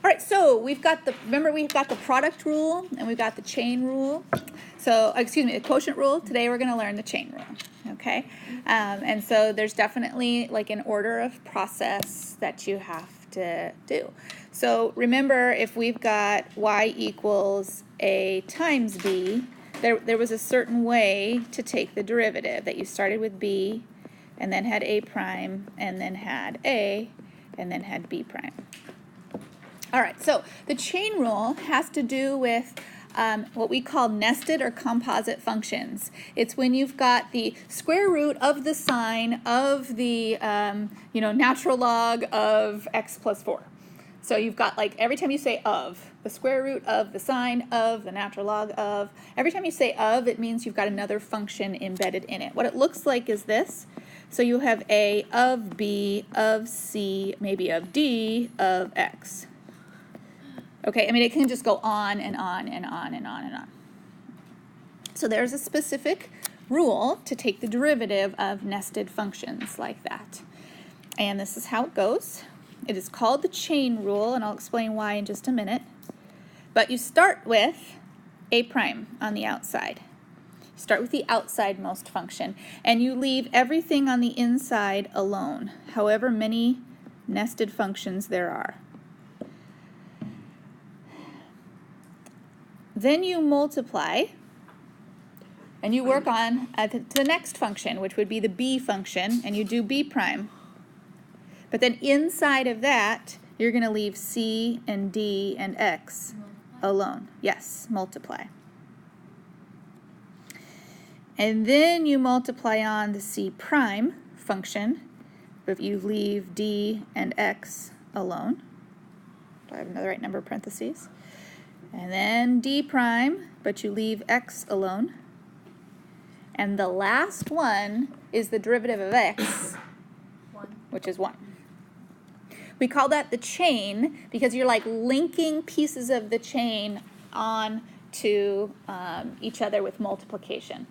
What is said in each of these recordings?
All right, so remember we've got the product rule and we've got the chain rule. So, excuse me, the quotient rule. Today we're going to learn the chain rule, okay? And so there's definitely like an order of process that you have to do. So remember, if we've got y equals a times b, there was a certain way to take the derivative, that you started with b and then had a prime and then had a and then had b prime. All right, so the chain rule has to do with what we call nested or composite functions. It's when you've got the square root of the sine of the natural log of x plus 4. So you've got, like, every time you say of, the square root of the sine of the natural log of, every time you say of, it means you've got another function embedded in it. What it looks like is this. So you have a of b, of c, maybe of d, of x. Okay, I mean, it can just go on and on and on and on and on. So there's a specific rule to take the derivative of nested functions like that. And this is how it goes. It is called the chain rule, and I'll explain why in just a minute. But you start with a prime on the outside. Start with the outsidemost function, and you leave everything on the inside alone, however many nested functions there are. Then you multiply, and you work on the next function, which would be the b function, and you do b prime. But then inside of that, you're going to leave c and d and x alone. Yes, multiply. And then you multiply on the c prime function, but you leave d and x alone. Do I have another right number of parentheses? And then d prime, but you leave x alone. And the last one is the derivative of x, which is 1. We call that the chain because you're like linking pieces of the chain on to each other with multiplication.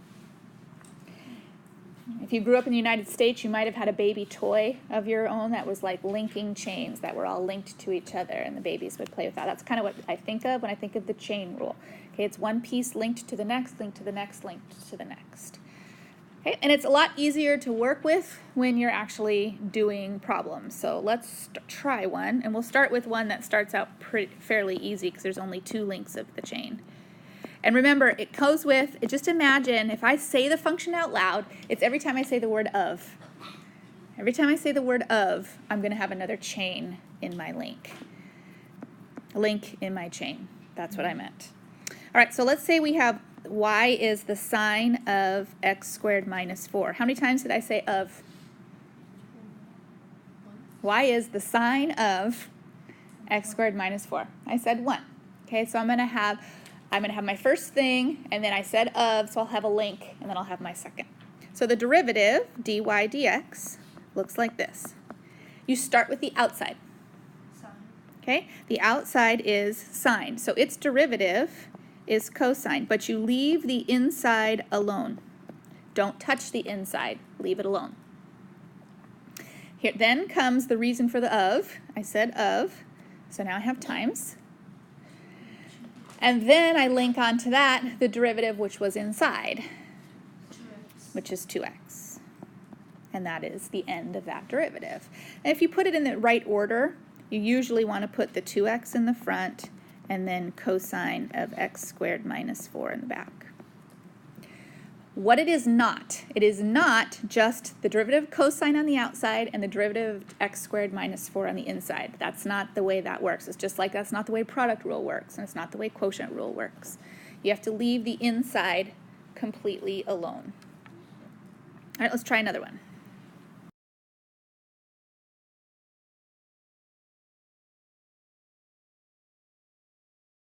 If you grew up in the United States, you might have had a baby toy of your own that was like linking chains that were all linked to each other, and the babies would play with that. That's kind of what I think of when I think of the chain rule. Okay, it's one piece linked to the next, linked to the next, linked to the next. Okay, and it's a lot easier to work with when you're actually doing problems. So let's try one, and we'll start with one that starts out fairly easy because there's only 2 links of the chain. And remember, it goes with, just imagine if I say the function out loud, it's every time I say the word of. Every time I say the word of, I'm going to have another chain in my link. A link in my chain. That's what I meant. All right, so let's say we have y is the sine of x squared minus 4. How many times did I say of? Y is the sine of x squared minus 4. I said 1. Okay, so I'm going to have my first thing, and then I said of, so I'll have a link, and then I'll have my second. So the derivative, dy dx, looks like this. You start with the outside. Okay, the outside is sine, so its derivative is cosine, but you leave the inside alone. Don't touch the inside, leave it alone. Here, then comes the reason for the of. I said of, so now I have times. And then I link onto that the derivative which was inside, which is 2x. And that is the end of that derivative. And if you put it in the right order, you usually want to put the 2x in the front and then cosine of x squared minus 4 in the back. What it is not just the derivative of cosine on the outside and the derivative of x squared minus 4 on the inside. That's not the way that works. It's just like that's not the way product rule works, and it's not the way quotient rule works. You have to leave the inside completely alone. All right, let's try another one.